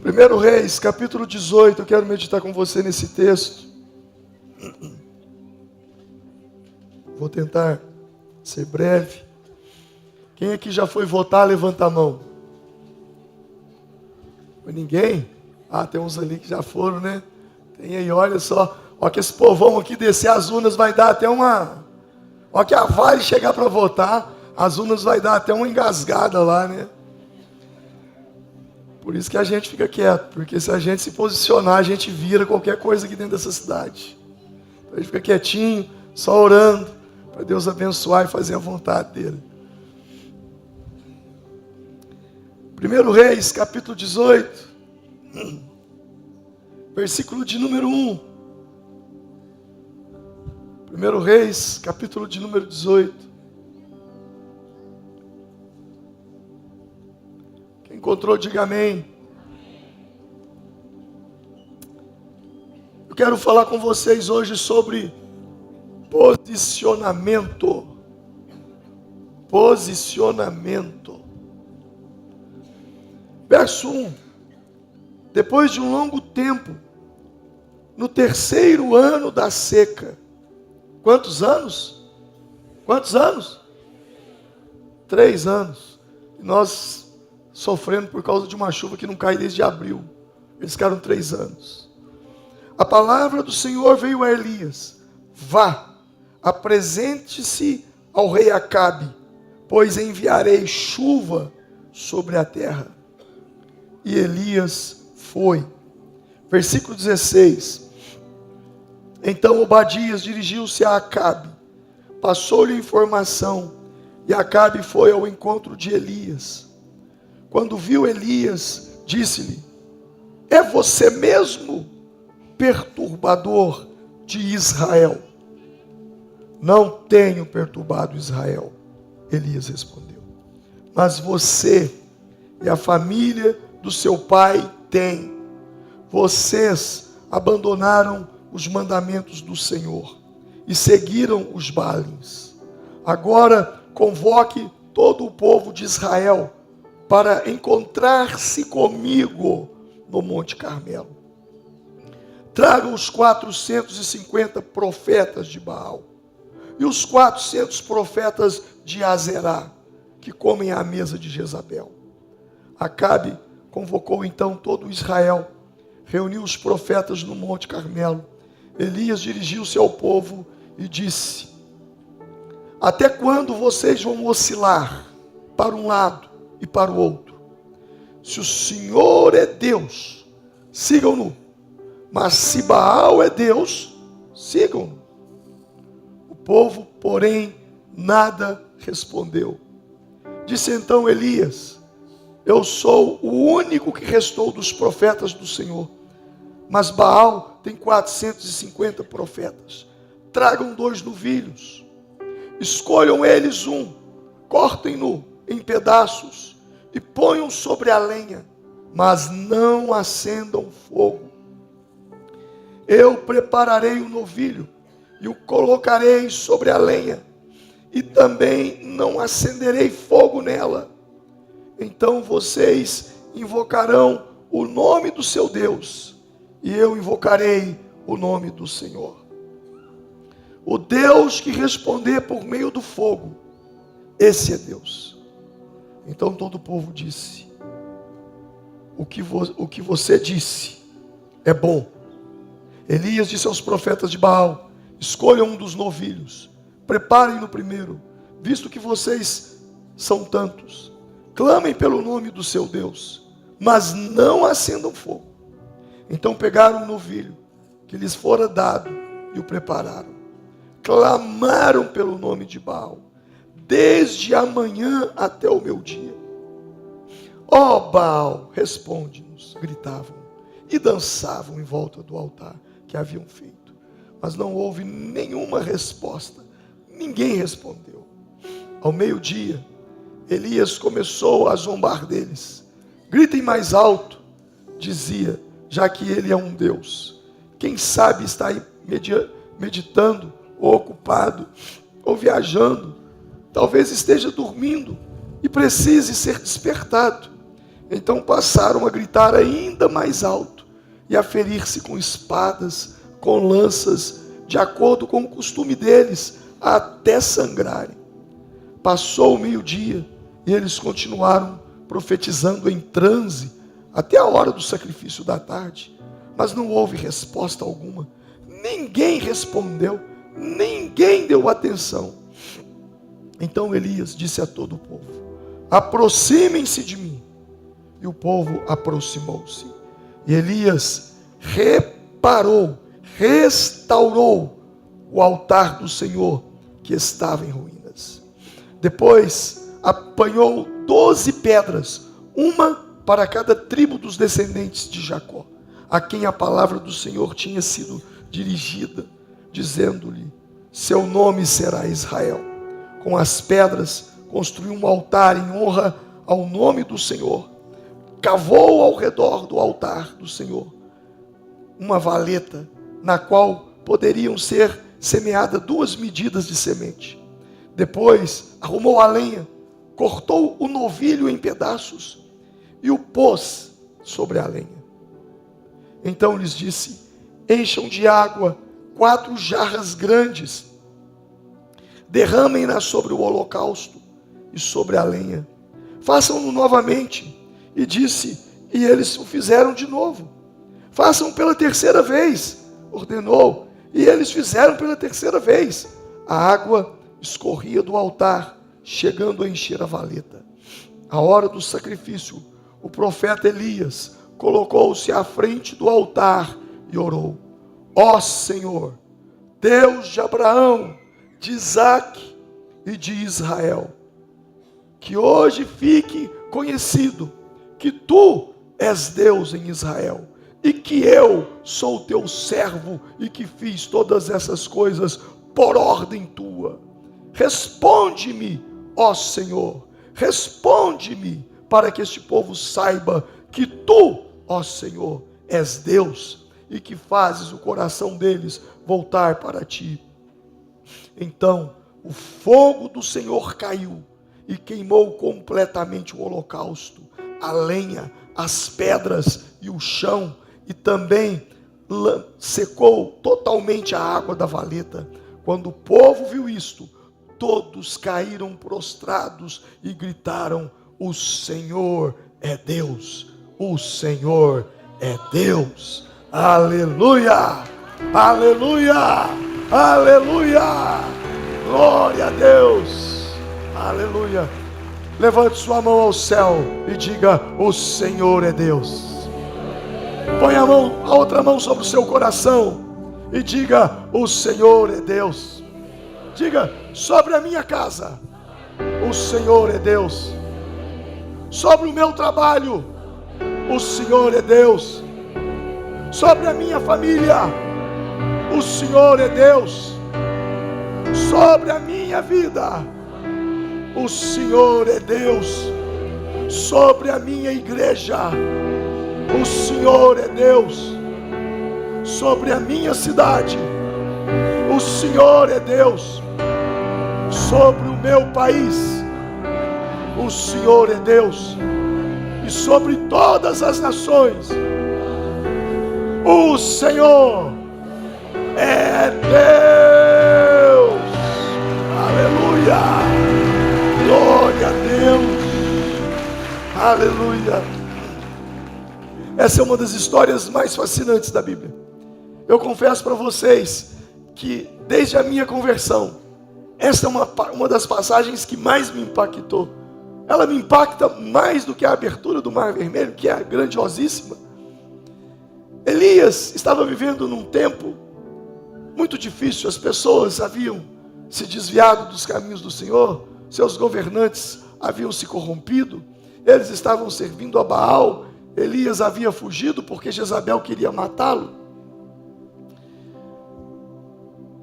1 Reis, capítulo 18, eu quero meditar com você nesse texto. Vou tentar ser breve. Quem aqui já foi votar, levanta a mão. Ninguém? Ah, tem uns ali que já foram, né? Tem aí, olha só. Olha que esse povão aqui descer as urnas vai dar até uma... Olha que a Vale chegar para votar, as urnas vai dar até uma engasgada lá, né? Por isso que a gente fica quieto, porque se a gente se posicionar, a gente vira qualquer coisa aqui dentro dessa cidade. Então a gente fica quietinho, só orando, para Deus abençoar e fazer a vontade dele. 1 Reis, capítulo 18, versículo de número 1. 1 Reis, capítulo de número 18. Quem encontrou, diga amém. Eu quero falar com vocês hoje sobre posicionamento. Posicionamento. Verso 1. Depois de um longo tempo, no terceiro ano da seca. Quantos anos? Quantos anos? 3 anos. E nós sofrendo por causa de uma chuva que não cai desde abril. Eles ficaram 3 anos. A palavra do Senhor veio a Elias. Vá, apresente-se ao rei Acabe, pois enviarei chuva sobre a terra. E Elias foi. Versículo 16. Então Obadias dirigiu-se a Acabe, passou-lhe informação, e Acabe foi ao encontro de Elias. Quando viu Elias, disse-lhe: é você mesmo, perturbador de Israel? Não tenho perturbado Israel, Elias respondeu, mas você e a família do seu pai têm. Vocês abandonaram os mandamentos do Senhor e seguiram os Baalins. Agora convoque todo o povo de Israel para encontrar-se comigo no Monte Carmelo. Tragam os 450 profetas de Baal e os 400 profetas de Azerá, que comem à mesa de Jezabel. Acabe convocou então todo Israel, reuniu os profetas no Monte Carmelo. Elias dirigiu-se ao povo e disse: até quando vocês vão oscilar para um lado e para o outro? Se o Senhor é Deus, sigam-no, mas se Baal é Deus, sigam-no. O povo, porém, nada respondeu. Disse então Elias: eu sou o único que restou dos profetas do Senhor, mas Baal tem 450 profetas. Tragam 2 novilhos, escolham eles um, cortem-no em pedaços e ponham sobre a lenha, mas não acendam fogo. Eu prepararei o novilho e o colocarei sobre a lenha, e também não acenderei fogo nela. Então vocês invocarão o nome do seu Deus, e eu invocarei o nome do Senhor. O Deus que responder por meio do fogo, esse é Deus. Então todo o povo disse: o que você disse é bom. Elias disse aos profetas de Baal: escolham um dos novilhos, preparem-no primeiro, visto que vocês são tantos. Clamem pelo nome do seu Deus, mas não acendam fogo. Então pegaram o novilho que lhes fora dado e o prepararam. Clamaram pelo nome de Baal, desde a manhã até o meio-dia. Ó Baal, responde-nos, gritavam, e dançavam em volta do altar que haviam feito. Mas não houve nenhuma resposta, ninguém respondeu. Ao meio-dia, Elias começou a zombar deles. Gritem mais alto, dizia, já que ele é um Deus. Quem sabe está aí meditando, ou ocupado, ou viajando. Talvez esteja dormindo e precise ser despertado. Então passaram a gritar ainda mais alto e a ferir-se com espadas, com lanças, de acordo com o costume deles, até sangrarem. Passou o meio-dia e eles continuaram profetizando em transe até a hora do sacrifício da tarde, mas não houve resposta alguma. Ninguém respondeu, ninguém deu atenção. Então Elias disse a todo o povo: aproximem-se de mim. E o povo aproximou-se. E Elias restaurou o altar do Senhor que estava em ruínas. Depois apanhou 12 pedras, uma para cada tribo dos descendentes de Jacó, a quem a palavra do Senhor tinha sido dirigida, dizendo-lhe: seu nome será Israel. Com as pedras construiu um altar em honra ao nome do Senhor. Cavou ao redor do altar do Senhor uma valeta, na qual poderiam ser semeadas 2 medidas de semente. Depois arrumou a lenha, cortou o novilho em pedaços e o pôs sobre a lenha. Então lhes disse: encham de água 4 jarras grandes, derramem-na sobre o holocausto e sobre a lenha. Façam-no novamente. E disse, e eles o fizeram de novo. Façam pela 3ª vez, ordenou, e eles fizeram pela 3ª vez. A água escorria do altar, chegando a encher a valeta. À hora do sacrifício, o profeta Elias colocou-se à frente do altar e orou: ó Senhor, Deus de Abraão, de Isaque e de Israel, que hoje fique conhecido que tu és Deus em Israel, e que eu sou teu servo, e que fiz todas essas coisas por ordem tua. Responde-me, ó Senhor, responde-me, para que este povo saiba que tu, ó Senhor, és Deus, e que fazes o coração deles voltar para ti. Então o fogo do Senhor caiu e queimou completamente o holocausto, a lenha, as pedras e o chão, e também secou totalmente a água da valeta. Quando o povo viu isto, todos caíram prostrados e gritaram: o Senhor é Deus, o Senhor é Deus. Aleluia, aleluia, aleluia, glória a Deus, aleluia. Levante sua mão ao céu e diga: o Senhor é Deus. Põe a outra mão sobre o seu coração e diga: o Senhor é Deus. Diga: sobre a minha casa, o Senhor é Deus. Sobre o meu trabalho, o Senhor é Deus. Sobre a minha família, o Senhor é Deus. Sobre a minha vida, o Senhor é Deus. Sobre a minha igreja, o Senhor é Deus. Sobre a minha cidade, o Senhor é Deus. Sobre o meu país, o Senhor é Deus. E sobre todas as nações, o Senhor é Deus. Aleluia. Glória a Deus. Aleluia. Essa é uma das histórias mais fascinantes da Bíblia. Eu confesso para vocês que desde a minha conversão, essa é uma das passagens que mais me impactou. Ela me impacta mais do que a abertura do Mar Vermelho, que é grandiosíssima. Elias estava vivendo num tempo muito difícil. As pessoas haviam se desviado dos caminhos do Senhor, seus governantes haviam se corrompido, eles estavam servindo a Baal. Elias havia fugido porque Jezabel queria matá-lo.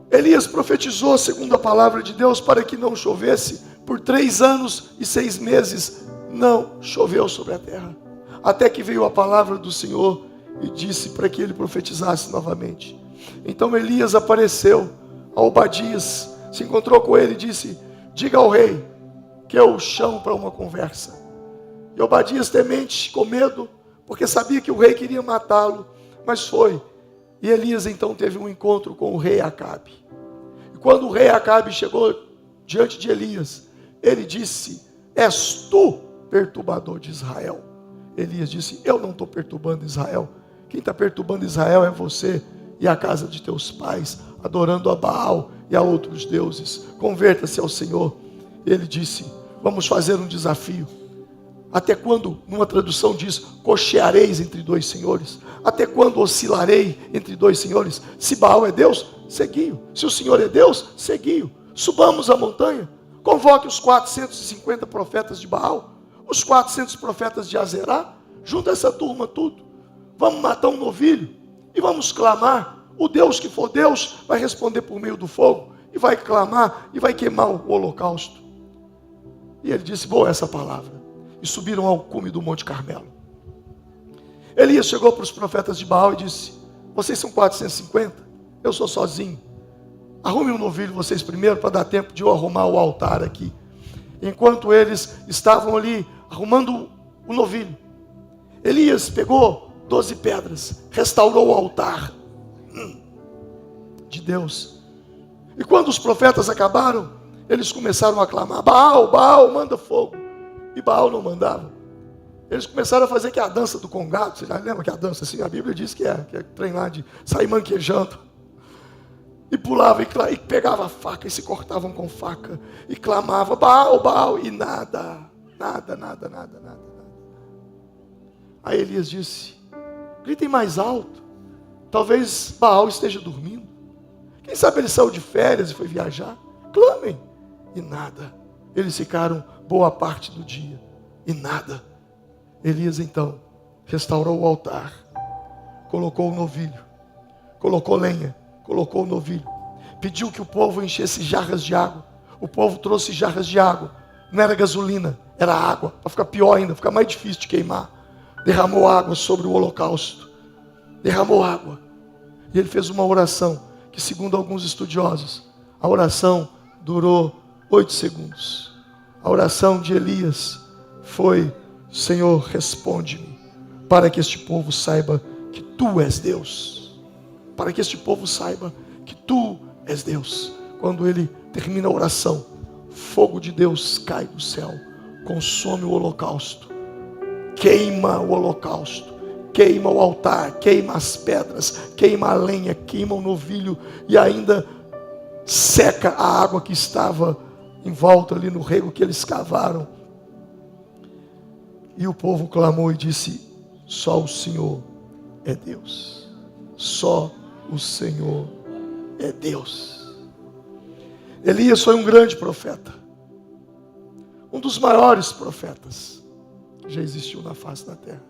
Elias profetizou segundo a palavra de Deus para que não chovesse. Por 3 anos e 6 meses não choveu sobre a terra, até que veio a palavra do Senhor e disse para que ele profetizasse novamente. Então Elias apareceu a Obadias, se encontrou com ele e disse: diga ao rei que eu o chamo para uma conversa. E Obadias, temente, com medo, porque sabia que o rei queria matá-lo, mas foi. E Elias então teve um encontro com o rei Acabe. E quando o rei Acabe chegou diante de Elias, ele disse: és tu perturbador de Israel? Elias disse: eu não estou perturbando Israel. Quem está perturbando Israel é você e a casa de teus pais, adorando a Baal e a outros deuses. Converta-se ao Senhor. Ele disse: vamos fazer um desafio. Até quando, numa tradução diz, cocheareis entre dois senhores? Até quando oscilarei entre dois senhores? Se Baal é Deus, segui-o. Se o Senhor é Deus, segui-o. Subamos a montanha, convoque os 450 profetas de Baal, os 400 profetas de Azerá, junta essa turma tudo. Vamos matar um novilho e vamos clamar. O Deus que for Deus vai responder por meio do fogo e vai clamar e vai queimar o holocausto. E ele disse: boa essa palavra. E subiram ao cume do Monte Carmelo. Elias chegou para os profetas de Baal e disse: vocês são 450, eu sou sozinho. Arrume um novilho vocês primeiro, para dar tempo de eu arrumar o altar aqui. Enquanto eles estavam ali arrumando o novilho, Elias pegou 12 pedras, restaurou o altar de Deus. E quando os profetas acabaram, eles começaram a clamar: Baal, Baal, manda fogo. E Baal não mandava. Eles começaram a fazer que a dança do congado. Você já lembra que a dança assim? A Bíblia diz que é trem lá de sair manquejando. E pulava e pegava a faca e se cortavam com faca. E clamava: Baal, Baal. E nada. Aí Elias disse: gritem mais alto. Talvez Baal esteja dormindo. Quem sabe ele saiu de férias e foi viajar. Clamem. E nada. Eles ficaram boa parte do dia. E nada. Elias então restaurou o altar. Colocou o novilho. Colocou lenha. Colocou o novilho. Pediu que o povo enchesse jarras de água. O povo trouxe jarras de água. Não era gasolina, era água. Para ficar pior ainda, ficar mais difícil de queimar. Derramou água sobre o holocausto. Derramou água. E ele fez uma oração que, segundo alguns estudiosos, a oração durou 8 segundos. A oração de Elias foi: Senhor, responde-me, para que este povo saiba que Tu és Deus. Para que este povo saiba que Tu és Deus. Quando ele termina a oração, fogo de Deus cai do céu, consome o holocausto, queima o holocausto, queima o altar, queima as pedras, queima a lenha, queima o novilho e ainda seca a água que estava em volta ali no rego que eles cavaram. E o povo clamou e disse: só o Senhor é Deus. Só o Senhor é Deus. Elias foi um grande profeta, um dos maiores profetas que já existiu na face da terra.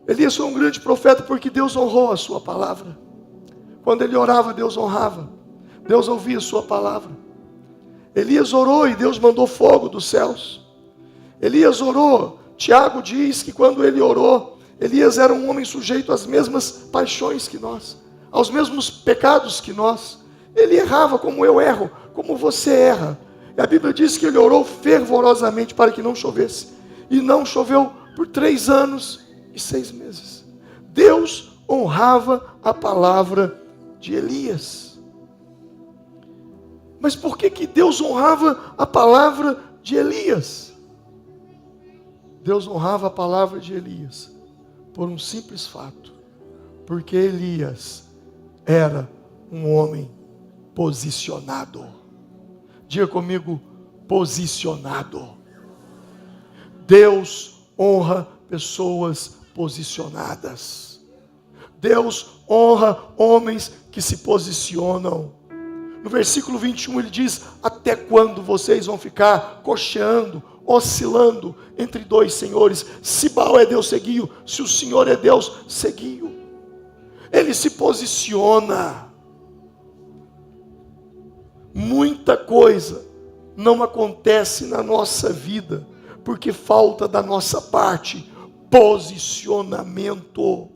Elias foi um grande profeta porque Deus honrou a sua palavra. Quando ele orava, Deus honrava. Deus ouvia a sua palavra. Elias orou e Deus mandou fogo dos céus. Elias orou. Tiago diz que quando ele orou, Elias era um homem sujeito às mesmas paixões que nós, aos mesmos pecados que nós. Ele errava como eu erro, como você erra. E a Bíblia diz que ele orou fervorosamente para que não chovesse. E não choveu por 3 anos e 6 meses. Deus honrava a palavra de Elias. Mas por que Deus honrava a palavra de Elias? Deus honrava a palavra de Elias por um simples fato. Porque Elias era um homem posicionado. Diga comigo: posicionado. Deus honra pessoas posicionadas. Deus honra homens que se posicionam. No versículo 21 ele diz: até quando vocês vão ficar cocheando, oscilando entre 2 senhores? Se Baal é Deus, segui-o. Se o Senhor é Deus, segui-o. Ele se posiciona. Muita coisa não acontece na nossa vida porque falta da nossa parte posicionamento.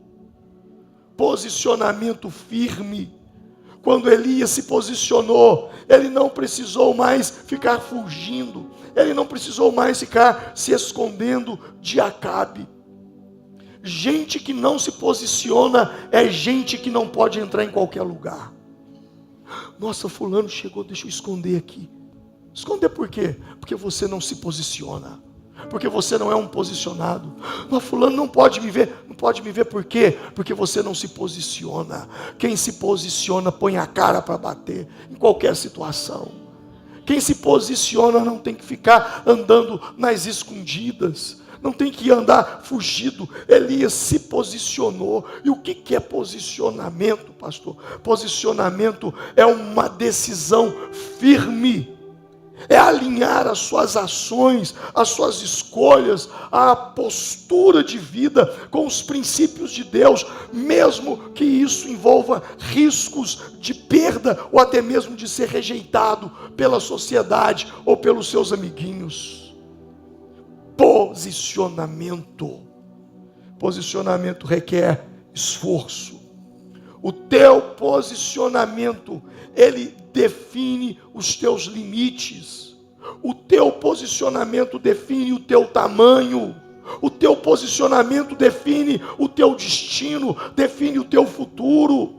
Posicionamento firme. quando Elias se posicionou, ele não precisou mais ficar fugindo, ele não precisou mais ficar se escondendo de Acabe. Gente que não se posiciona é gente que não pode entrar em qualquer lugar. Nossa, fulano chegou, deixa eu esconder aqui. Esconder por quê? Porque você não se posiciona. Porque você não é um posicionado. Mas fulano não pode me ver. Não pode me ver por quê? Porque você não se posiciona. Quem se posiciona põe a cara para bater em qualquer situação. Quem se posiciona não tem que ficar andando nas escondidas. Não tem que andar fugido. Elias se posicionou. E o que é posicionamento, pastor? Posicionamento é uma decisão firme. É alinhar as suas ações, as suas escolhas, a postura de vida com os princípios de Deus, mesmo que isso envolva riscos de perda ou até mesmo de ser rejeitado pela sociedade ou pelos seus amiguinhos. Posicionamento. Posicionamento requer esforço. O teu posicionamento, ele define os teus limites. O teu posicionamento define o teu tamanho. O teu posicionamento define o teu destino, define o teu futuro.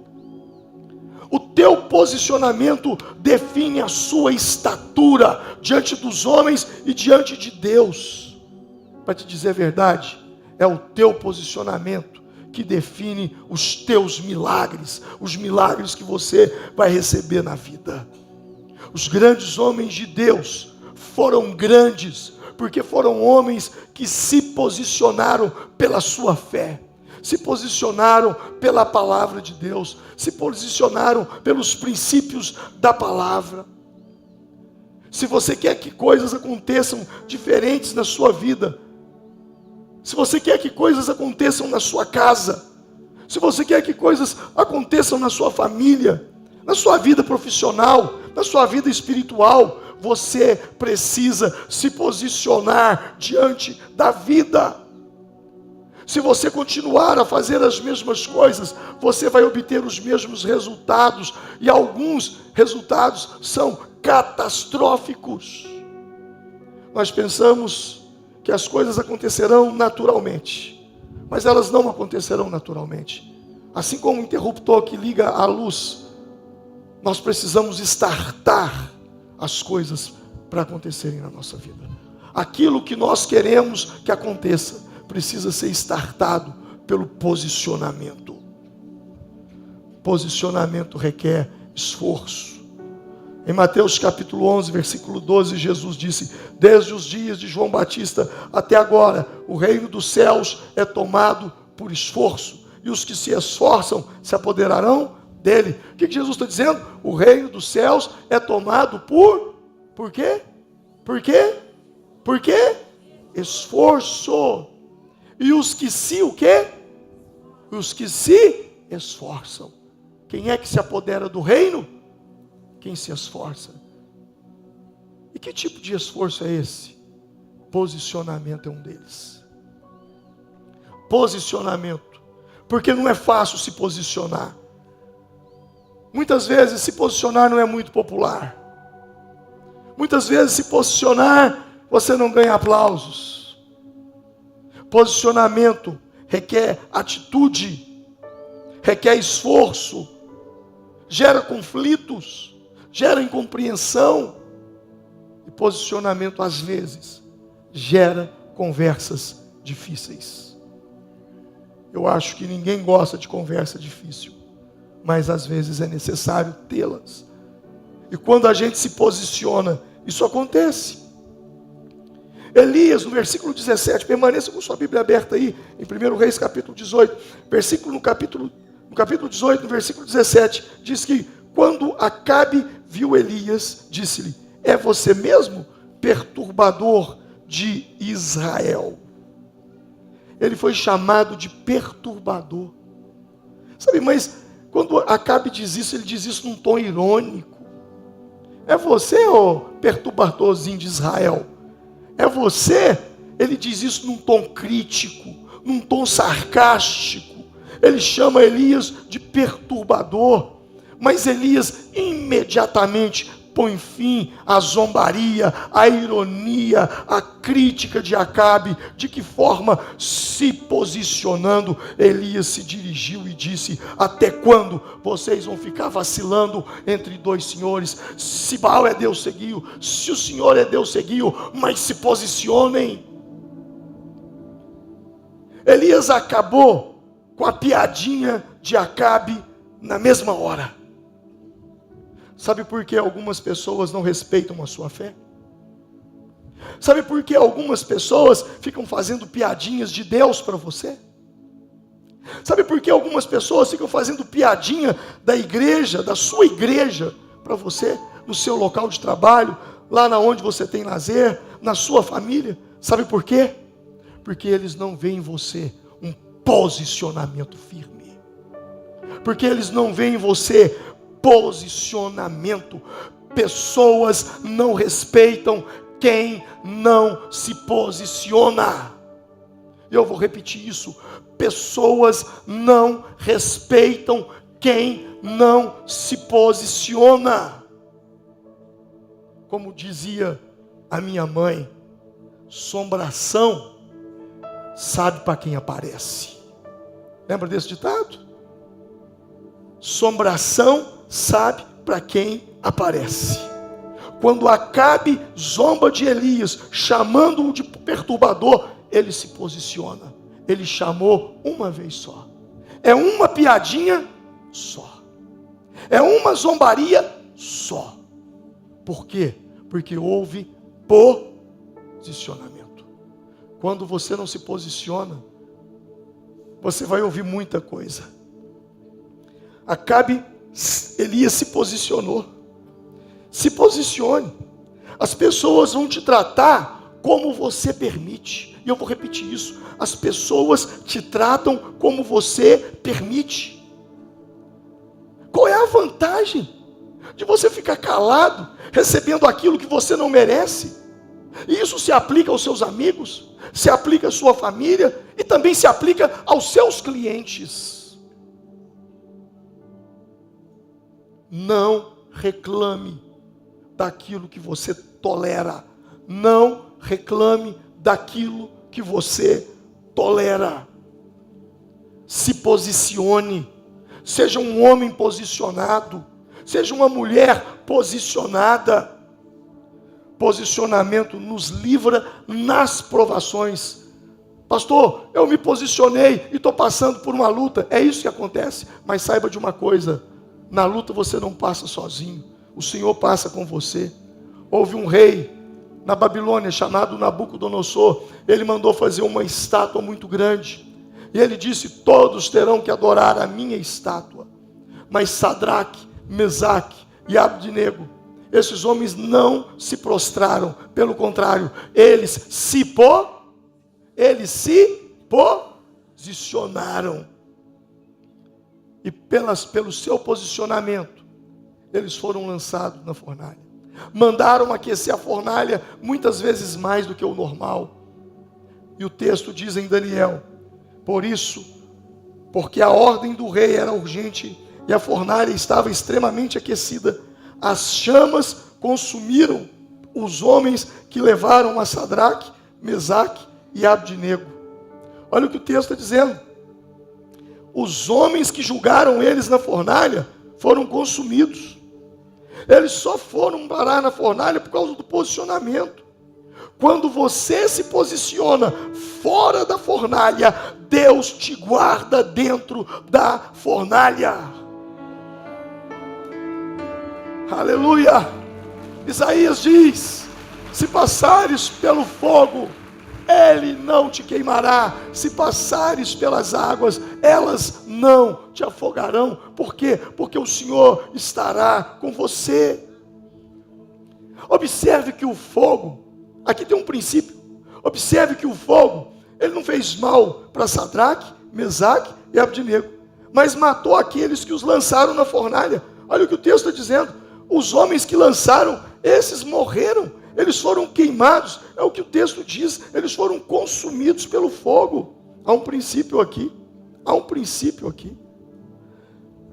O teu posicionamento define a sua estatura diante dos homens e diante de Deus. Para te dizer a verdade, é o teu posicionamento que define os teus milagres, os milagres que você vai receber na vida. Os grandes homens de Deus foram grandes, porque foram homens que se posicionaram pela sua fé, se posicionaram pela palavra de Deus, se posicionaram pelos princípios da palavra. Se você quer que coisas aconteçam diferentes na sua vida, se você quer que coisas aconteçam na sua casa, se você quer que coisas aconteçam na sua família, na sua vida profissional, na sua vida espiritual, você precisa se posicionar diante da vida. Se você continuar a fazer as mesmas coisas, você vai obter os mesmos resultados, e alguns resultados são catastróficos. Nós pensamos que as coisas acontecerão naturalmente, mas elas não acontecerão naturalmente. Assim como o interruptor que liga a luz, nós precisamos startar as coisas para acontecerem na nossa vida. Aquilo que nós queremos que aconteça precisa ser startado pelo posicionamento. Posicionamento requer esforço. Em Mateus capítulo 11, versículo 12, Jesus disse: desde os dias de João Batista até agora, o reino dos céus é tomado por esforço, e os que se esforçam se apoderarão dele. O que Jesus está dizendo? O reino dos céus é tomado por quê? Por quê? Por quê? Esforço. E os que se o quê? Os que se esforçam. Quem é que se apodera do reino? Quem se esforça. E que tipo de esforço é esse? Posicionamento é um deles. Posicionamento. Porque não é fácil se posicionar. Muitas vezes se posicionar não é muito popular. Muitas vezes se posicionar, você não ganha aplausos. Posicionamento requer atitude, requer esforço, gera conflitos, gera incompreensão. E posicionamento, às vezes, gera conversas difíceis. Eu acho que ninguém gosta de conversa difícil, mas às vezes é necessário tê-las. E quando a gente se posiciona, isso acontece. Elias, no versículo 17, permaneça com sua Bíblia aberta aí, em 1 Reis capítulo 18, no capítulo 18, no versículo 17, diz que quando Acabe viu Elias, disse-lhe: é você mesmo, perturbador de Israel? Ele foi chamado de perturbador. Sabe, mas quando Acabe diz isso, ele diz isso num tom irônico. É você, ô perturbadorzinho de Israel? É você? Ele diz isso num tom crítico, num tom sarcástico. Ele chama Elias de perturbador. Mas Elias imediatamente põe fim à zombaria, à ironia, à crítica de Acabe. De que forma? Se posicionando, Elias se dirigiu e disse: até quando vocês vão ficar vacilando entre dois senhores? Se Baal é Deus, seguiu. Se o Senhor é Deus, seguiu. Mas se posicionem. Elias acabou com a piadinha de Acabe na mesma hora. Sabe por que algumas pessoas não respeitam a sua fé? Sabe por que algumas pessoas ficam fazendo piadinhas de Deus para você? Sabe por que algumas pessoas ficam fazendo piadinha da igreja, da sua igreja, para você, no seu local de trabalho, lá na onde você tem lazer, na sua família? Sabe por quê? Porque eles não veem em você um posicionamento firme. Porque eles não veem em você posicionamento. Pessoas não respeitam quem não se posiciona. Eu vou repetir isso. Pessoas não respeitam quem não se posiciona. Como dizia a minha mãe, assombração sabe para quem aparece. Lembra desse ditado? Assombração sabe para quem aparece. Quando Acabe zomba de Elias, chamando-o de perturbador, ele se posiciona. Ele chamou uma vez só. É uma piadinha só. É uma zombaria só. Por quê? Porque houve posicionamento. Quando você não se posiciona, você vai ouvir muita coisa. Elias se posicionou. Se posicione. As pessoas vão te tratar como você permite. E eu vou repetir isso. As pessoas te tratam como você permite. Qual é a vantagem de você ficar calado, recebendo aquilo que você não merece? E isso se aplica aos seus amigos, se aplica à sua família e também se aplica aos seus clientes. Não reclame daquilo que você tolera. Não reclame daquilo que você tolera. Se posicione. Seja um homem posicionado. Seja uma mulher posicionada. Posicionamento nos livra nas provações. Pastor, eu me posicionei e estou passando por uma luta. É isso que acontece. Mas saiba de uma coisa. Na luta você não passa sozinho. O Senhor passa com você. Houve um rei na Babilônia chamado Nabucodonosor. Ele mandou fazer uma estátua muito grande. E ele disse: todos terão que adorar a minha estátua. Mas Sadraque, Mesaque e Abdenego, esses homens não se prostraram. Pelo contrário, eles se posicionaram. E pelo seu posicionamento, eles foram lançados na fornalha. Mandaram aquecer a fornalha muitas vezes mais do que o normal. E o texto diz em Daniel: por isso, porque a ordem do rei era urgente e a fornalha estava extremamente aquecida, as chamas consumiram os homens que levaram a Sadraque, Mesaque e Abdenego. Olha o que o texto está dizendo. Os homens que julgaram eles na fornalha foram consumidos. Eles só foram parar na fornalha por causa do posicionamento. Quando você se posiciona fora da fornalha, Deus te guarda dentro da fornalha. Aleluia! Isaías diz: se passares pelo fogo, ele não te queimará. Se passares pelas águas, elas não te afogarão. Por quê? Porque o Senhor estará com você. Observe que o fogo, aqui tem um princípio. Observe que o fogo, ele não fez mal para Sadraque, Mesaque e Abdenego, mas matou aqueles que os lançaram na fornalha. Olha o que o texto está dizendo. Os homens que lançaram, esses morreram. Eles foram queimados, é o que o texto diz, eles foram consumidos pelo fogo. Há um princípio aqui,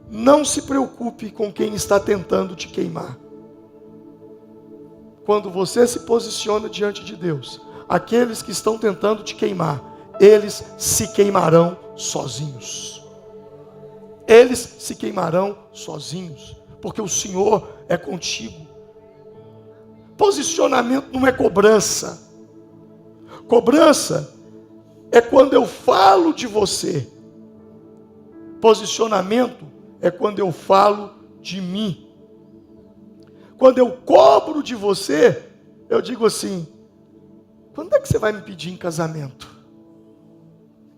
Não se preocupe com quem está tentando te queimar. Quando você se posiciona diante de Deus, aqueles que estão tentando te queimar, eles se queimarão sozinhos. Eles se queimarão sozinhos, porque o Senhor é contigo. Posicionamento não é cobrança. Cobrança é quando eu falo de você. Posicionamento é quando eu falo de mim. Quando eu cobro de você, eu digo assim: quando é que você vai me pedir em casamento?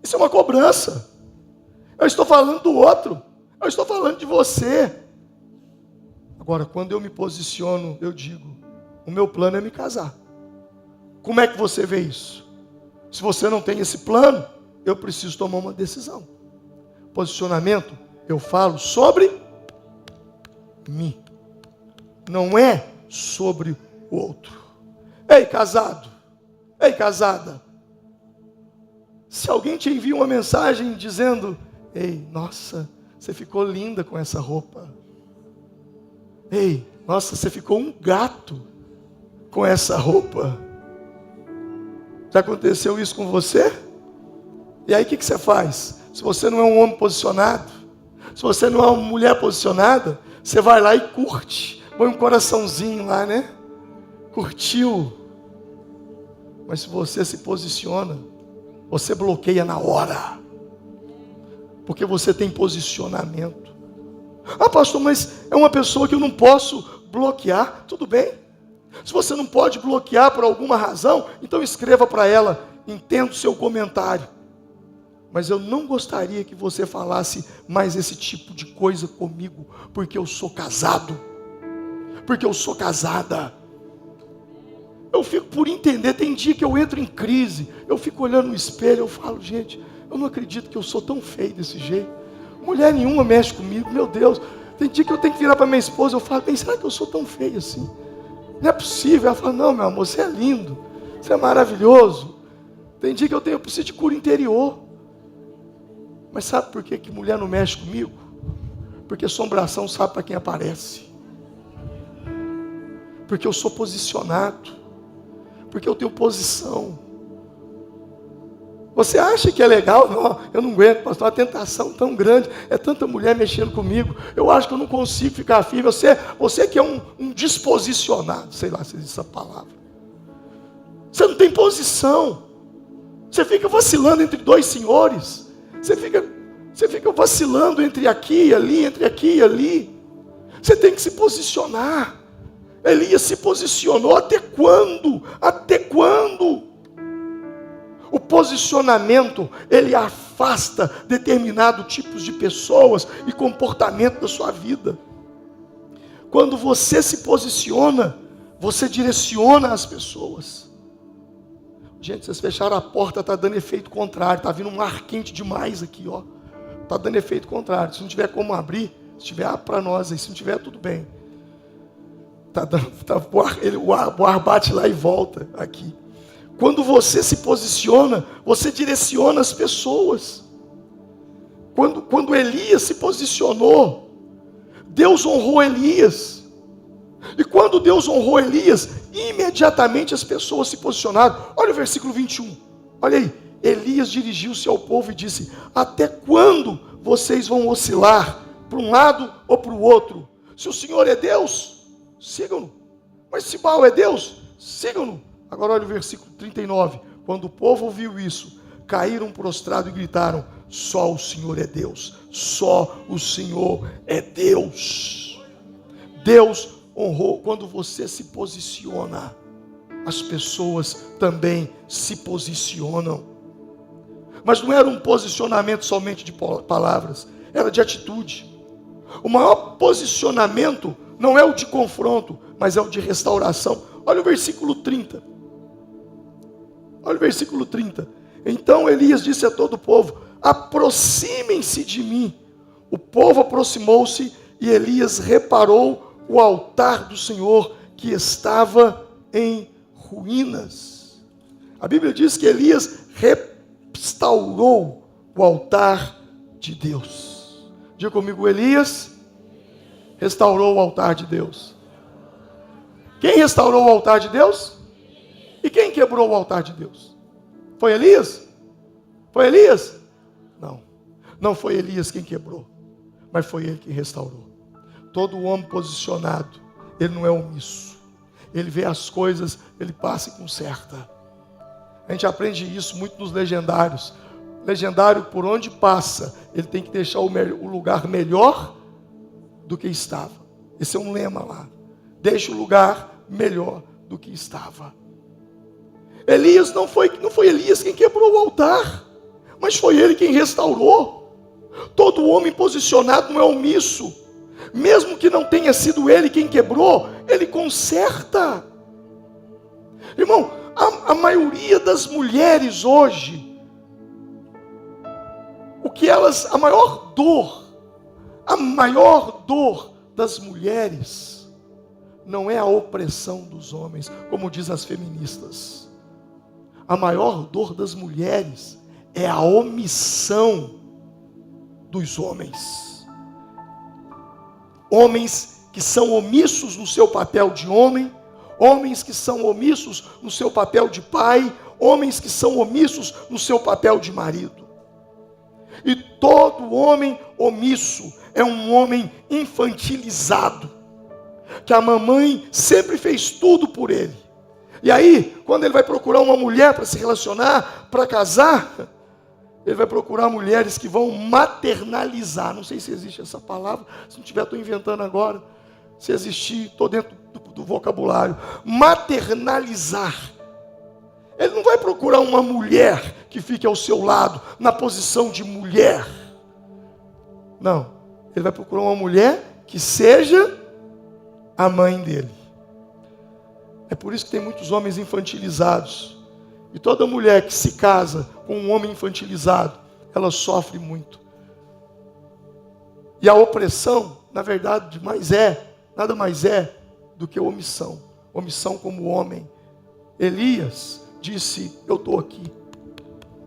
Isso é uma cobrança. Eu estou falando do outro. Eu estou falando de você. Agora, quando eu me posiciono, eu digo: o meu plano é me casar. Como é que você vê isso? Se você não tem esse plano, eu preciso tomar uma decisão. Posicionamento, eu falo sobre mim. Não é sobre o outro. Ei, casado. Ei, casada. Se alguém te envia uma mensagem dizendo: ei, nossa, você ficou linda com essa roupa. Ei, nossa, você ficou um gato com essa roupa. Já aconteceu isso com você? E aí o que você faz? Se você não é um homem posicionado, se você não é uma mulher posicionada, você vai lá e curte. Põe um coraçãozinho lá, né? Curtiu. Mas se você se posiciona, você bloqueia na hora. Porque você tem posicionamento. Ah, pastor, mas é uma pessoa que eu não posso bloquear. Tudo bem. Se você não pode bloquear por alguma razão, então escreva para ela: entendo o seu comentário, mas eu não gostaria que você falasse mais esse tipo de coisa comigo, porque eu sou casado, porque eu sou casada. Eu fico por entender. Tem dia que eu entro em crise, eu fico olhando no espelho, eu falo: gente, eu não acredito que eu sou tão feio desse jeito. Mulher nenhuma mexe comigo, meu Deus. Tem dia que eu tenho que virar para minha esposa, eu falo: bem, será que eu sou tão feio assim? Não é possível. Ela fala: não, meu amor, você é lindo, você é maravilhoso. Tem dia que eu preciso de cura interior. Mas sabe por que mulher não mexe comigo? Porque assombração sabe para quem aparece. Porque eu sou posicionado. Porque eu tenho posição. Você acha que é legal? Não, eu não aguento, pastor, uma tentação tão grande, é tanta mulher mexendo comigo, eu acho que eu não consigo ficar firme. Você que é um disposicionado, sei lá se existe essa palavra. Você não tem posição. Você fica vacilando entre dois senhores. Você fica vacilando entre aqui e ali, entre aqui e ali. Você tem que se posicionar. Elias se posicionou. Até quando? Até quando? O posicionamento, ele afasta determinados tipos de pessoas e comportamento da sua vida. Quando você se posiciona, você direciona as pessoas. Gente, vocês fecharam a porta, está dando efeito contrário. Está vindo um ar quente demais aqui, ó. Está dando efeito contrário. Se não tiver como abrir, se tiver, abre para nós aí. Se não tiver, tudo bem. O ar bate lá e volta aqui. Quando você se posiciona, você direciona as pessoas. Quando Elias se posicionou, Deus honrou Elias. E quando Deus honrou Elias, imediatamente as pessoas se posicionaram. Olha o versículo 21. Olha aí. Elias dirigiu-se ao povo e disse: até quando vocês vão oscilar para um lado ou para o outro? Se o Senhor é Deus, sigam-no. Mas se Baal é Deus, sigam-no. Agora olha o versículo 39. Quando o povo ouviu isso, caíram prostrados e gritaram: só o Senhor é Deus. Só o Senhor é Deus. Deus honrou. Quando você se posiciona, as pessoas também se posicionam. Mas não era um posicionamento somente de palavras, era de atitude. O maior posicionamento não é o de confronto, mas é o de restauração. Olha o versículo 30. Olha o versículo 30. Então Elias disse a todo o povo: aproximem-se de mim. O povo aproximou-se e Elias reparou o altar do Senhor que estava em ruínas. A Bíblia diz que Elias restaurou o altar de Deus. Diga comigo, Elias restaurou o altar de Deus. Quem restaurou o altar de Deus? E quem quebrou o altar de Deus? Foi Elias? Foi Elias? Não. Não foi Elias quem quebrou, mas foi ele quem restaurou. Todo homem posicionado, ele não é omisso. Ele vê as coisas, ele passa e conserta. A gente aprende isso muito nos legendários. Legendário, por onde passa, ele tem que deixar o lugar melhor do que estava. Esse é um lema lá. Deixa o lugar melhor do que estava. Elias não foi Elias quem quebrou o altar, mas foi ele quem restaurou. Todo homem posicionado não é omisso. Mesmo que não tenha sido ele quem quebrou, ele conserta. Irmão, a maioria das mulheres hoje, a maior dor das mulheres não é a opressão dos homens, como dizem as feministas. A maior dor das mulheres é a omissão dos homens. Homens que são omissos no seu papel de homem, homens que são omissos no seu papel de pai, homens que são omissos no seu papel de marido. E todo homem omisso é um homem infantilizado, que a mamãe sempre fez tudo por ele. E aí, quando ele vai procurar uma mulher para se relacionar, para casar, ele vai procurar mulheres que vão maternalizar. Não sei se existe essa palavra, se não tiver, estou inventando agora. Se existir, estou dentro do vocabulário. Maternalizar. Ele não vai procurar uma mulher que fique ao seu lado, na posição de mulher. Não. Ele vai procurar uma mulher que seja a mãe dele. É por isso que tem muitos homens infantilizados. E toda mulher que se casa com um homem infantilizado, ela sofre muito. E a opressão, na verdade, nada mais é do que omissão. Omissão como homem. Elias disse, eu estou aqui.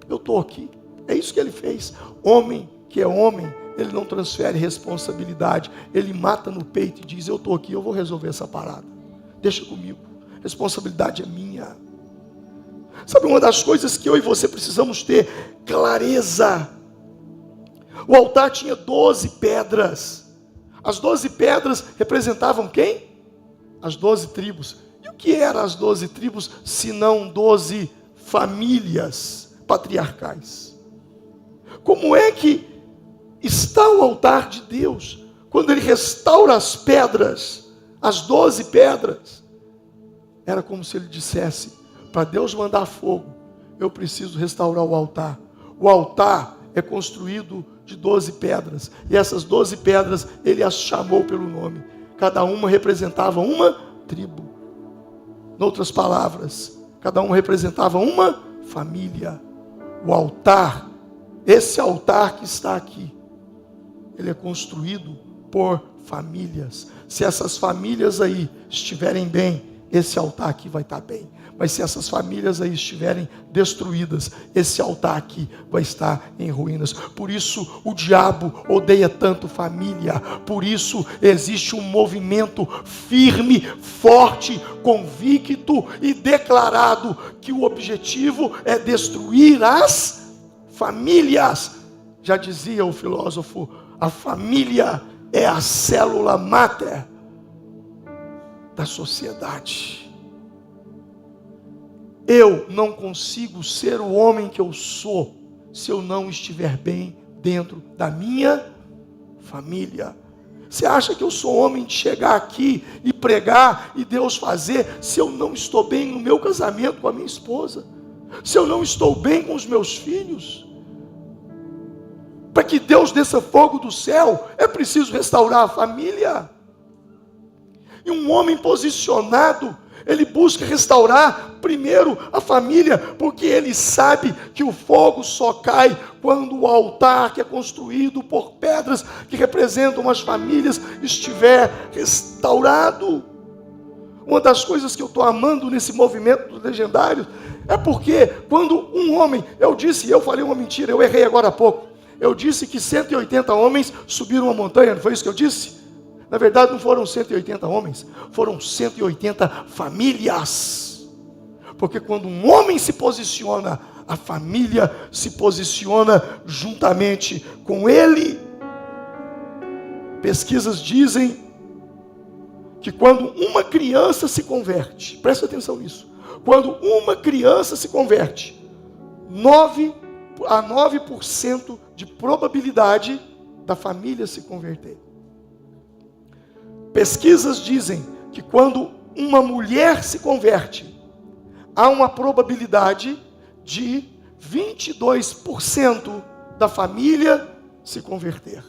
Eu estou aqui. É isso que ele fez. Homem que é homem, ele não transfere responsabilidade. Ele mata no peito e diz, eu estou aqui, eu vou resolver essa parada. Deixa comigo. Responsabilidade é minha. Sabe uma das coisas que eu e você precisamos ter? Clareza. O altar tinha 12 pedras. As 12 pedras representavam quem? As 12 tribos. E o que eram as 12 tribos, se não 12 famílias patriarcais? Como é que está o altar de Deus? Quando ele restaura as pedras, as 12 pedras, era como se ele dissesse, para Deus mandar fogo, eu preciso restaurar o altar. O altar é construído de 12 pedras. E essas 12 pedras, ele as chamou pelo nome. Cada uma representava uma tribo. Em outras palavras, cada uma representava uma família. O altar, esse altar que está aqui, ele é construído por famílias. Se essas famílias aí estiverem bem, esse altar aqui vai estar bem. Mas se essas famílias aí estiverem destruídas, esse altar aqui vai estar em ruínas. Por isso o diabo odeia tanto família. Por isso existe um movimento firme, forte, convicto e declarado que o objetivo é destruir as famílias. Já dizia o filósofo, a família é a célula máter da sociedade. Eu não consigo ser o homem que eu sou se eu não estiver bem dentro da minha família. Você acha que eu sou homem de chegar aqui e pregar e Deus fazer se eu não estou bem no meu casamento com a minha esposa? Se eu não estou bem com os meus filhos? Para que Deus desça fogo do céu, é preciso restaurar a família. E um homem posicionado, ele busca restaurar primeiro a família, porque ele sabe que o fogo só cai quando o altar que é construído por pedras que representam as famílias estiver restaurado. Uma das coisas que eu estou amando nesse movimento dos legendários é porque quando um homem, eu falei uma mentira, eu errei agora há pouco. Eu disse que 180 homens subiram uma montanha, não foi isso que eu disse? Na verdade não foram 180 homens, foram 180 famílias. Porque quando um homem se posiciona, a família se posiciona juntamente com ele. Pesquisas dizem que quando uma criança se converte, presta atenção nisso, quando uma criança se converte, 9 a 9% de probabilidade da família se converter. Pesquisas dizem que quando uma mulher se converte, há uma probabilidade de 22% da família se converter.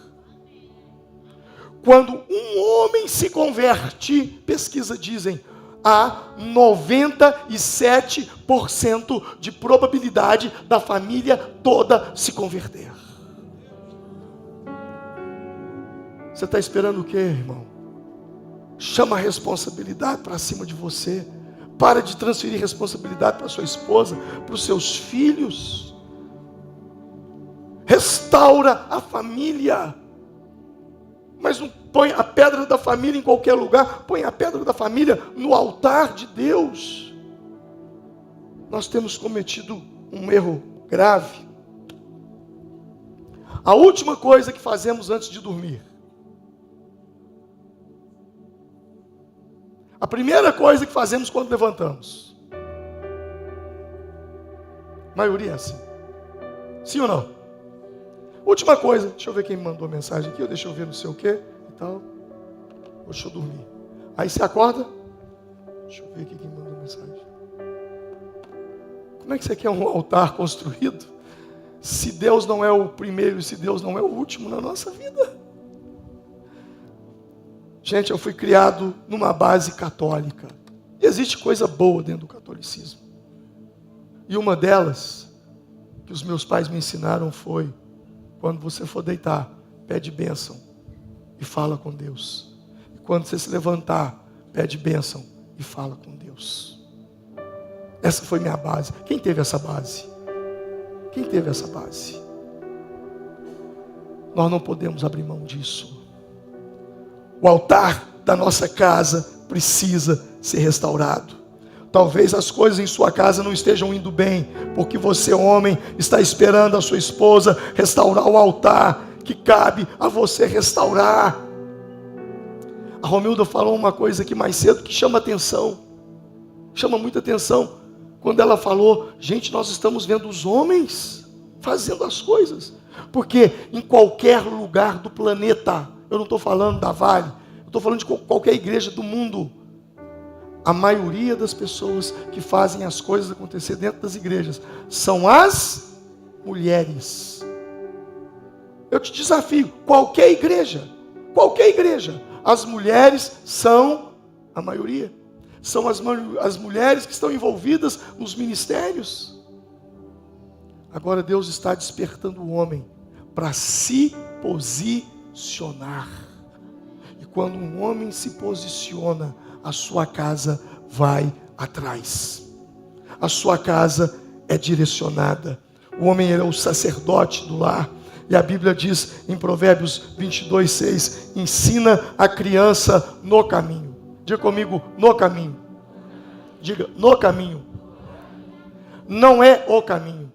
Quando um homem se converte, pesquisas dizem, há 97% de probabilidade da família toda se converter. Você está esperando o quê, irmão? Chama a responsabilidade para cima de você. Para de transferir responsabilidade para sua esposa, para os seus filhos. Restaura a família. Mas não põe a pedra da família em qualquer lugar. Põe a pedra da família no altar de Deus. Nós temos cometido um erro grave. A última coisa que fazemos antes de dormir. A primeira coisa que fazemos quando levantamos. A maioria é assim. Sim ou não? Última coisa. Deixa eu ver quem me mandou a mensagem aqui. Deixa eu ver não sei o que e tal. Deixa eu dormir. Aí você acorda. Deixa eu ver aqui quem mandou a mensagem. Como é que você quer um altar construído se Deus não é o primeiro e se Deus não é o último na nossa vida? Gente, eu fui criado numa base católica. Existe coisa boa dentro do catolicismo. E uma delas, que os meus pais me ensinaram foi, quando você for deitar, pede bênção e fala com Deus. E quando você se levantar, pede bênção e fala com Deus. Essa foi minha base. Quem teve essa base? Quem teve essa base? Nós não podemos abrir mão disso. O altar da nossa casa precisa ser restaurado. Talvez as coisas em sua casa não estejam indo bem, porque você, homem, está esperando a sua esposa restaurar o altar que cabe a você restaurar. A Romilda falou uma coisa aqui mais cedo que chama atenção. Chama muita atenção. Quando ela falou, gente, nós estamos vendo os homens fazendo as coisas. Porque em qualquer lugar do planeta, eu não estou falando da Vale, eu estou falando de qualquer igreja do mundo, a maioria das pessoas que fazem as coisas acontecer dentro das igrejas são as mulheres. Eu te desafio, qualquer igreja, as mulheres são a maioria. São as mulheres que estão envolvidas nos ministérios. Agora Deus está despertando o homem para se posicionar. E quando um homem se posiciona, a sua casa vai atrás. A sua casa é direcionada. O homem é o sacerdote do lar. E a Bíblia diz em Provérbios 22:6, ensina a criança no caminho. Diga comigo, no caminho. Diga, no caminho. Não é o caminho.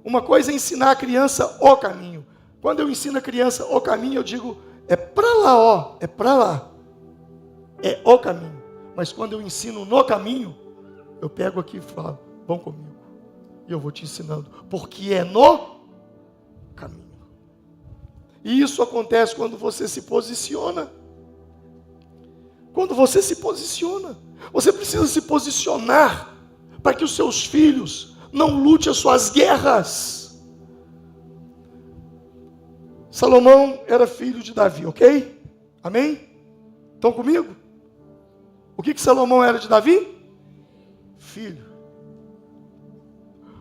Uma coisa é ensinar a criança o caminho. Quando eu ensino a criança o caminho, eu digo, é para lá, ó, é para lá. É o caminho. Mas quando eu ensino no caminho, eu pego aqui e falo, vão comigo. E eu vou te ensinando, porque é no caminho. E isso acontece quando você se posiciona. Quando você se posiciona. Você precisa se posicionar para que os seus filhos não lutem as suas guerras. Salomão era filho de Davi, ok? Amém? Estão comigo? O que Salomão era de Davi? Filho.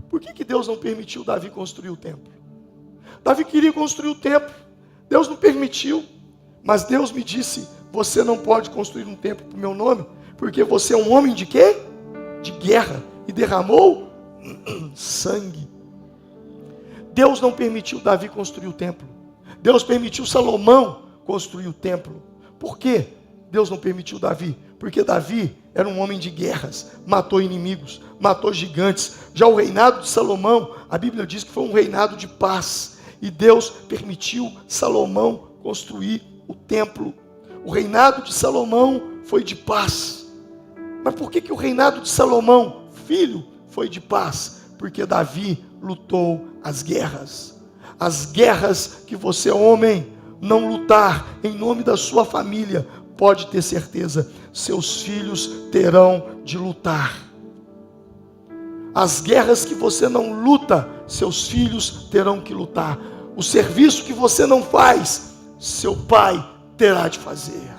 Por que Deus não permitiu Davi construir o templo? Davi queria construir o templo. Deus não permitiu. Mas Deus me disse, você não pode construir um templo para o meu nome, porque você é um homem de quê? De guerra. E derramou sangue. Deus não permitiu Davi construir o templo. Deus permitiu Salomão construir o templo. Por quê? Deus não permitiu Davi? Porque Davi era um homem de guerras, matou inimigos, matou gigantes. Já o reinado de Salomão, a Bíblia diz que foi um reinado de paz. E Deus permitiu Salomão construir o templo. O reinado de Salomão foi de paz. Mas por que o reinado de Salomão, filho, foi de paz? Porque Davi lutou as guerras. As guerras que você, homem, não lutar em nome da sua família, pode ter certeza, seus filhos terão de lutar. As guerras que você não luta, seus filhos terão que lutar. O serviço que você não faz, seu pai terá de fazer.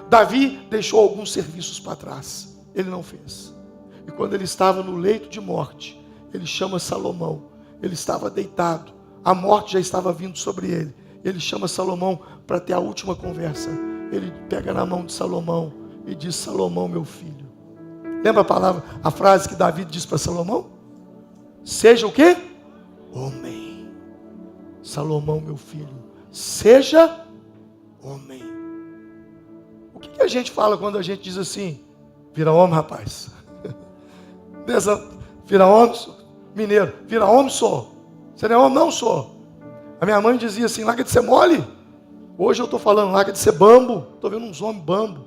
Davi deixou alguns serviços para trás, ele não fez. E quando ele estava no leito de morte, ele chama Salomão. Ele estava deitado, a morte já estava vindo sobre ele. Ele chama Salomão para ter a última conversa. Ele pega na mão de Salomão e diz: Salomão, meu filho. Lembra a frase que Davi diz para Salomão? Seja o quê? Homem. Salomão, meu filho, seja homem. O que a gente fala quando a gente diz assim? Vira homem, rapaz. Vira homem, mineiro. Vira homem, sou. Você não é homem? Não, sou. A minha mãe dizia assim: larga de ser mole. Hoje eu estou falando, larga de ser bambo. Estou vendo uns homens bambo.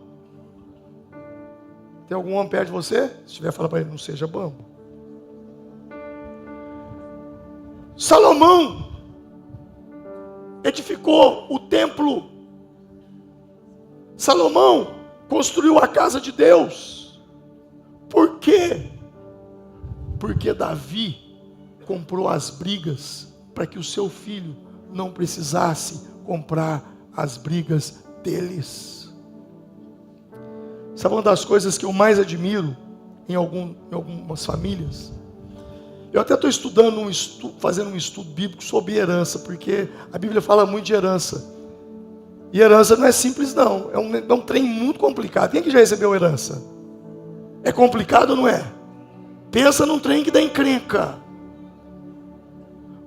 Tem algum homem perto de você? Se tiver, fala para ele: não seja bambo. Salomão edificou o templo. Salomão construiu a casa de Deus. Por quê? Porque Davi comprou as brigas para que o seu filho não precisasse comprar as brigas deles. Sabe uma das coisas que eu mais admiro em algumas famílias? Eu até estou estudando fazendo um estudo bíblico sobre herança, porque a Bíblia fala muito de herança. E herança não é simples não, é um trem muito complicado. Quem que já recebeu herança? É complicado ou não é? Pensa num trem que dá encrenca.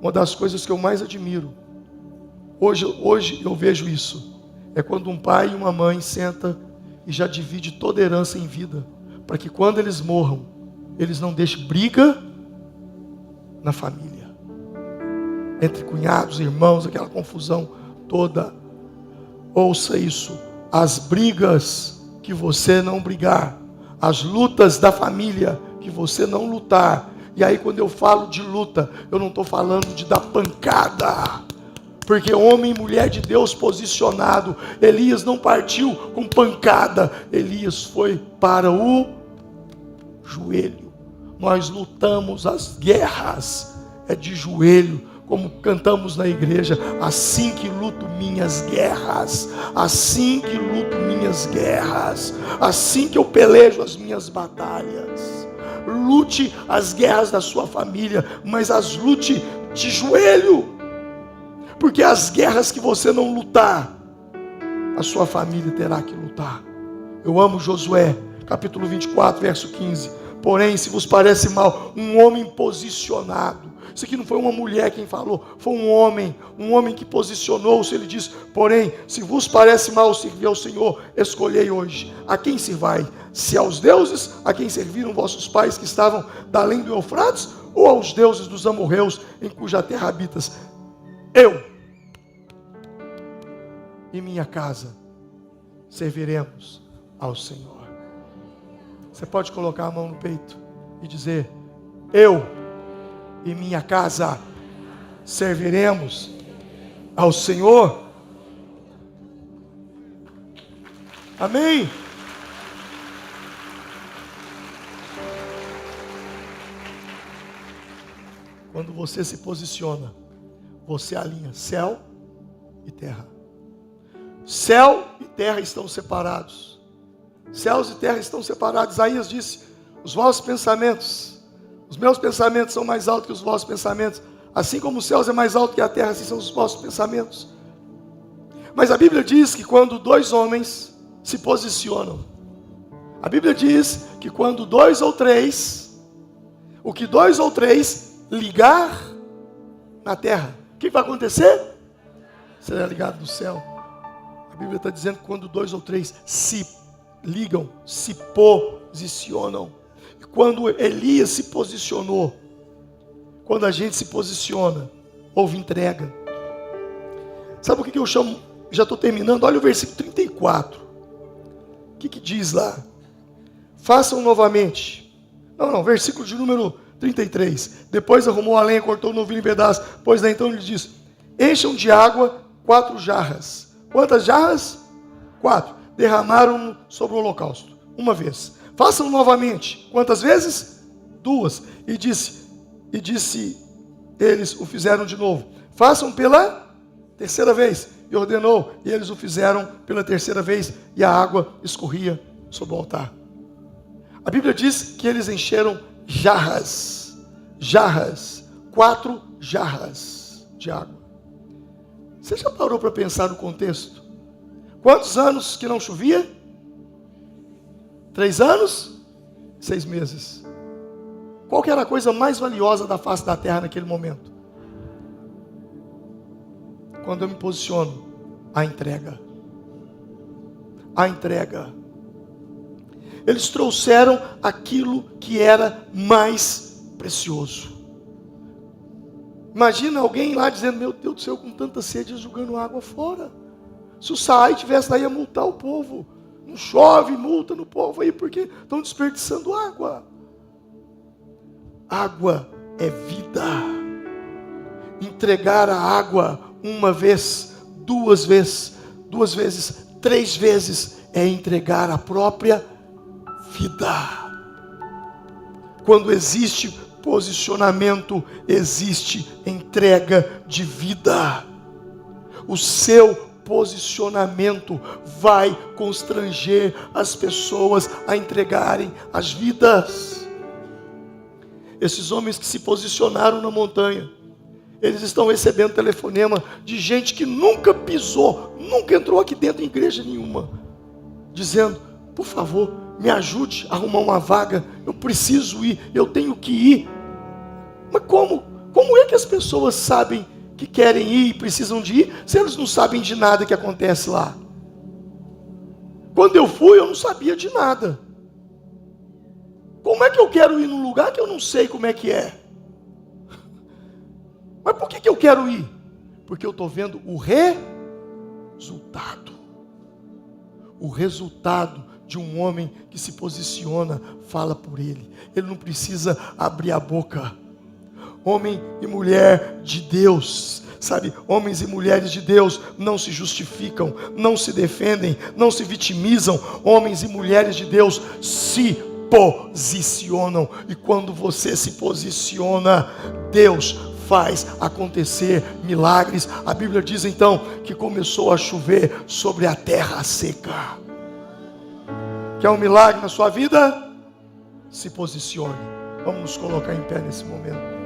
Uma das coisas que eu mais admiro, hoje eu vejo isso, é quando um pai e uma mãe sentam e já divide toda a herança em vida, para que quando eles morram, eles não deixem briga na família, entre cunhados, irmãos, aquela confusão toda. Ouça isso: as brigas que você não brigar, as lutas da família que você não lutar. E aí quando eu falo de luta, eu não estou falando de dar pancada, porque homem e mulher de Deus posicionado, Elias não partiu com pancada, Elias foi para o joelho. Nós lutamos as guerras de joelho, como cantamos na igreja: assim que luto minhas guerras, assim que luto minhas guerras, assim que eu pelejo as minhas batalhas. Lute as guerras da sua família, mas as lute de joelho, porque as guerras que você não lutar, a sua família terá que lutar. Eu amo Josué, capítulo 24, verso 15. Porém, se vos parece mal, um homem posicionado. Isso aqui não foi uma mulher quem falou, foi um homem que posicionou-se. Ele diz: porém, se vos parece mal servir ao Senhor, escolhei hoje a quem servai, se aos deuses a quem serviram vossos pais que estavam da além do Eufrates, ou aos deuses dos amorreus em cuja terra habitas. Eu e minha casa serviremos ao Senhor. Você pode colocar a mão no peito e dizer: eu e minha casa serviremos ao Senhor. Amém? Quando você se posiciona, você alinha céu e terra. Céu e terra estão separados. Céus e terra estão separados. Isaías disse: os vossos pensamentos, os meus pensamentos são mais altos que os vossos pensamentos. Assim como os céus é mais alto que a terra, assim são os vossos pensamentos. Mas a Bíblia diz que quando dois homens se posicionam, a Bíblia diz que quando dois ou três, o que dois ou três ligar na terra. O que vai acontecer? Será ligado no céu. A Bíblia está dizendo que quando 2 ou 3 se ligam, se posicionam. E quando Elias se posicionou, quando a gente se posiciona, houve entrega. Sabe o que eu chamo? Já estou terminando. Olha o versículo 34. O que diz lá? Façam novamente. Não, versículo de número 33. Depois arrumou a lenha, cortou o novilho em pedaços. Pois daí então ele diz: encham de água 4 jarras. Quantas jarras? 4. Derramaram sobre o holocausto. Uma vez. Façam novamente. Quantas vezes? 2. E disse eles o fizeram de novo. Façam pela terceira vez. E ordenou, e eles o fizeram pela terceira vez, e a água escorria sobre o altar. A Bíblia diz que eles encheram jarras, 4 jarras de água. Você já parou para pensar no contexto? Quantos anos que não chovia? 3 anos? 6 meses. Qual que era a coisa mais valiosa da face da terra naquele momento? Quando eu me posiciono, a entrega. A entrega. Eles trouxeram aquilo que era mais precioso. Imagina alguém lá dizendo: meu Deus do céu, com tanta sede, jogando água fora. Se o SAAI tivesse lá, ia multar o povo. Não chove, multa no povo aí, porque estão desperdiçando água. Água é vida. Entregar a água uma vez, 2 vezes, 3 vezes, é entregar a própria vida. Quando existe posicionamento, existe entrega de vida. O seu posicionamento vai constranger as pessoas a entregarem as vidas. Esses homens que se posicionaram na montanha, eles estão recebendo telefonema de gente que nunca pisou, nunca entrou aqui dentro de igreja nenhuma, dizendo: por favor, me ajude a arrumar uma vaga, eu preciso ir, eu tenho que ir. Mas como é que as pessoas sabem que querem ir e precisam de ir, se eles não sabem de nada que acontece lá? Quando eu fui, eu não sabia de nada. Como é que eu quero ir num lugar que eu não sei como é que é? Mas por que eu quero ir? Porque eu estou vendo o resultado. O resultado de um homem que se posiciona, fala por ele. Ele não precisa abrir a boca. Homem e mulher de Deus, sabe? Homens e mulheres de Deus não se justificam, não se defendem, não se vitimizam. Homens e mulheres de Deus se posicionam. E quando você se posiciona, Deus faz acontecer milagres. A Bíblia diz então que começou a chover sobre a terra seca. Quer um milagre na sua vida? Se posicione. Vamos nos colocar em pé nesse momento.